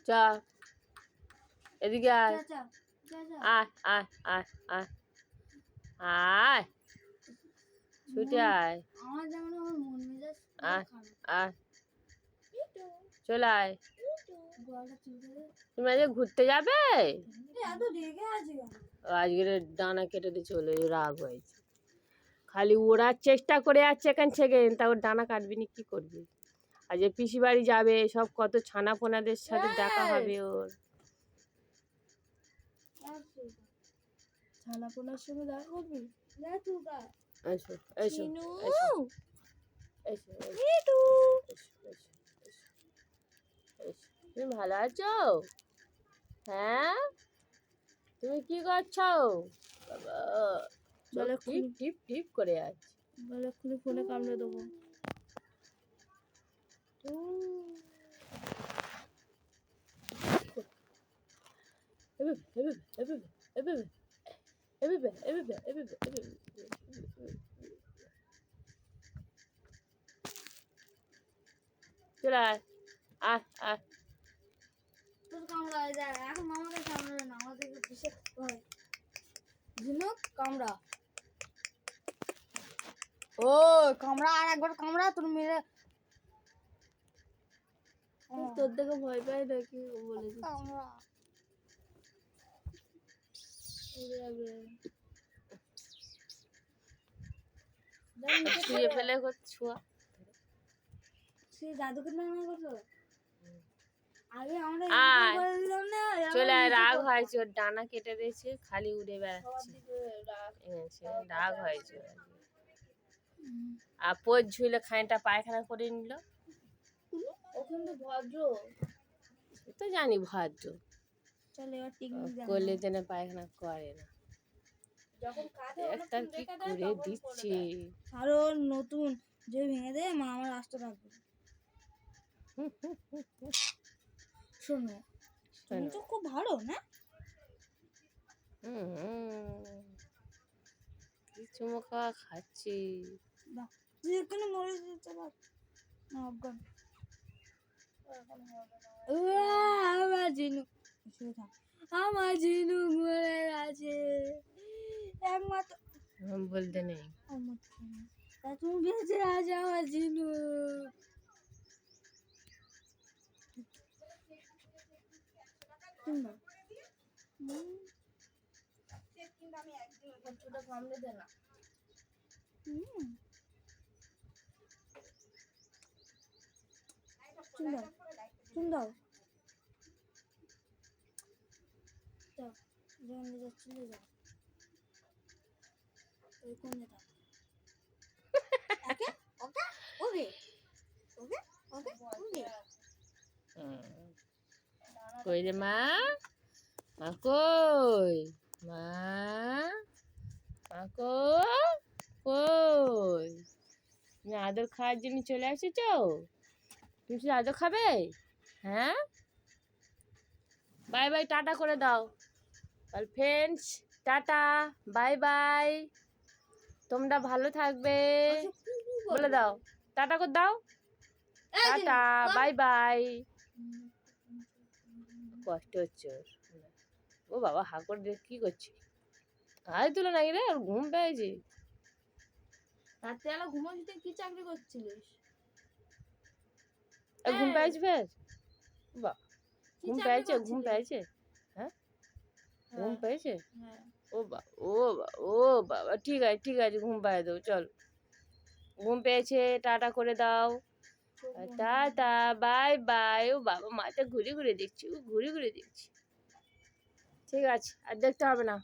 চা এদিকে আয় আয় আয় আয় আয় আয় ছুটে আয় আয় আয় চলে আয়। তুমি আজকে ঘুরতে যাবে? আজকে ডানা কেটে দিয়ে চলে রাগ হয়েছে, খালি ওড়ার চেষ্টা করে যাচ্ছে এখান সেখান, তারপর ডানা কাটবি না কি করবি? আজ পিসি বাড়ি যাবে, সব কত ছানা পোনাদের সাথে দেখা হবে ওর। ছানা পোনার সঙ্গে দেখা করবি? এসো এসো এসো তুমি ভালো আছো? হ্যাঁ, তুমি কি করছো? বাবা টিপ টিপ টিপ করে আছে, বলে এক্ষুনি ফোনে কামড়ে দেবো। চলে আয় আয় আয়। তোর কামড়া যায় এখন, আমাদের কামড়ে না, আমাদের কিসে হয় ঝিনুক কামড়া। ও কামড়া, আর একবার কামড়া তোর মেরে। তোর দেখে ভয় পাই নাকি বলে কামড়া শুয়ে ফেলে ছোঁয়া সে জাদুকে না করলো আগে আমরা চলে আয়। রাগ হয়েছে, ওর ডানা কেটে দিয়েছে, খালি উড়ে বেড়াচ্ছে, রাগ হয়েছে। আর পোজ ঝুলে খানিকটা পায়খানা করে নিল। ওখান তো ভদ্র, তো জানি ভদ্র, চল এবার টিকনিক করলে যেন পায়খানা করে না। যখন কাঁধে একটা কি করে দিচ্ছে। আরো নতুন যে ভেঙে দে মা আমার রাস্তা রাখবে। শোনো তুমি তো খুব ভালো না? কি চুমো খাওয়া খাচ্ছি। তুই এখানে মরে যেতে পার না অজ্ঞান। আমার ঝিনুক, আমার ঝিনুক মরে গেছে একমাত্র বলতে নেই। তুমি বেঁচে আছো আমার ঝিনুক। কামড়ে দে না। চুন দাও চলে যাও ওই কোণে থাক। ওকে ওকে ওকে ওকে ওকে কই রে মা? মা কই? মা মা কই? তুমি আদর খাওয়ার জন্য চলে এসেছো? তুমি শুধু আদর খাবে? হ্যাঁ, বাই বাই টাটা করে দাও। ফ্রেন্ডস টাটা বাই বাই, তোমরা ভালো থাকবে বলে দাও, টাটা করে দাও, টাটা বাই বাই। কষ্ট হচ্ছে ওর। ও বাবা হা করে দেখ কি করছি, হাই তুলে নাকি রে, ওর ঘুম পেয়েছে। রাত্রেবেলা ঘুমোতে কি চাকরি করছিলিস? ঘুম পেয়েছে ফের? বা ঘুম পেয়েছে, ঘুম পেয়েছে, হ্যাঁ ঘুম পেয়েছে। ও ও ও বাবা ঠিক আছে ঠিক আছে, ঘুম পাড়িয়ে দেবো চল। ঘুম পেয়েছে, টাটা করে দাও, টাটা বাই বাই। ও বাবা মাথা ঘুরে ঘুরে দেখছি, ও ঘুরে ঘুরে দেখছি। ঠিক আছে আর দেখতে হবে না।